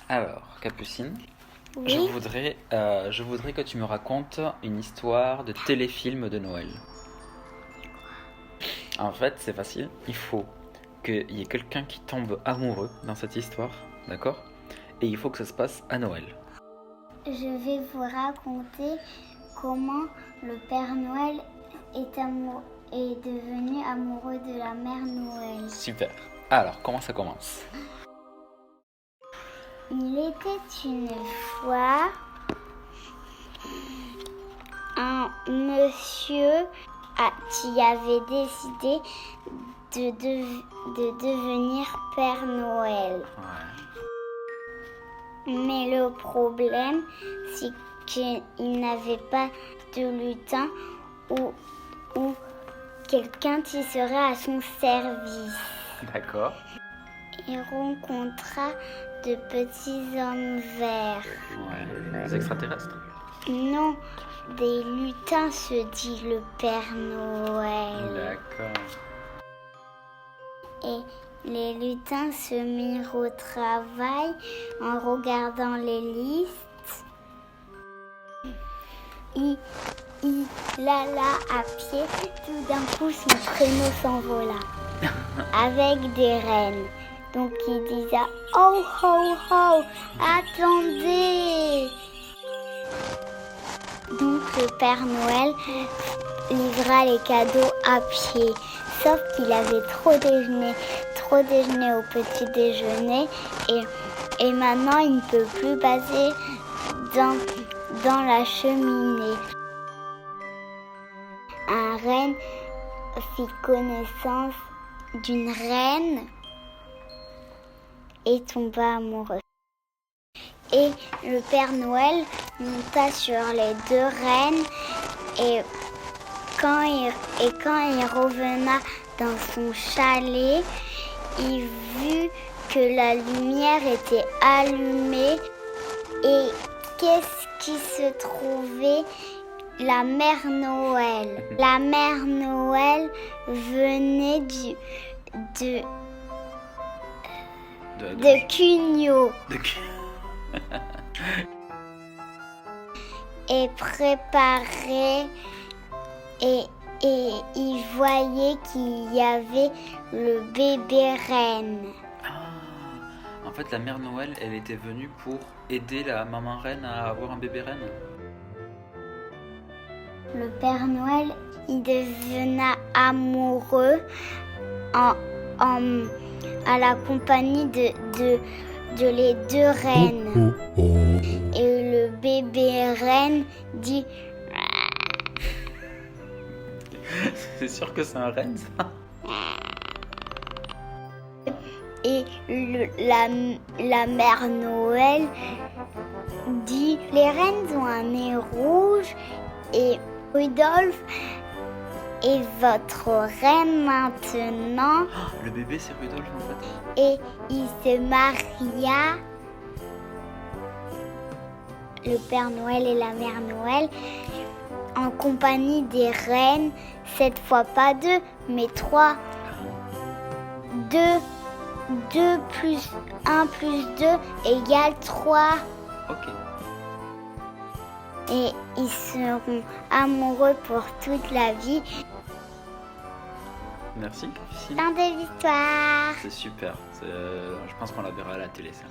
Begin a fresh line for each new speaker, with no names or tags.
Alors, Capucine,
Oui.
je voudrais que tu me racontes une histoire de téléfilm de Noël. En fait, c'est facile. Il faut qu'il y ait quelqu'un qui tombe amoureux dans cette histoire, d'accord? Et il faut que ça se passe à Noël.
Je vais vous raconter comment le Père Noël est devenu amoureux de la Mère Noël.
Super. Alors, comment ça commence?
Il était une fois un monsieur qui avait décidé de devenir Père Noël.
Ouais.
Mais le problème, c'est qu'il n'avait pas de lutin ou quelqu'un qui serait à son service.
D'accord.
Il rencontra de petits hommes verts.
Ouais. Les extraterrestres?
Non, des lutins, se dit le Père Noël.
D'accord.
Et les lutins se mirent au travail en regardant les listes. Il alla à pied, tout d'un coup son traîneau s'envola avec des rennes. Donc il disait « Oh, oh, oh, attendez !» Donc le Père Noël livra les cadeaux à pied. Sauf qu'il avait trop déjeuné au petit déjeuner et maintenant il ne peut plus passer dans la cheminée. Un renne fit connaissance d'une reine et tomba amoureux. Et le Père Noël monta sur les deux rennes et quand il revena dans son chalet, il vit que la lumière était allumée et qu'est-ce qui se trouvait? La Mère Noël. La Mère Noël venait de Cugnot et préparait et il voyait qu'il y avait le bébé reine.
Ah, en fait, la Mère Noël, elle était venue pour aider la maman reine à avoir un bébé reine.
Le Père Noël, il devena amoureux à la compagnie de les deux reines. Et le bébé reine dit
C'est sûr que c'est un renne, ça?
et la Mère Noël dit les rennes ont un nez rouge et Rudolph est votre reine maintenant.
Oh, le bébé, c'est Rudolph, en fait.
Et il se maria, le Père Noël et la Mère Noël, en compagnie des reines, cette fois pas deux, mais trois. 2 plus 1 plus 2 égale 3.
Ok.
Et ils seront amoureux pour toute la vie.
Merci, Capucine.
Fin de l'histoire.
C'est super. Je pense qu'on la verra à la télé, ça.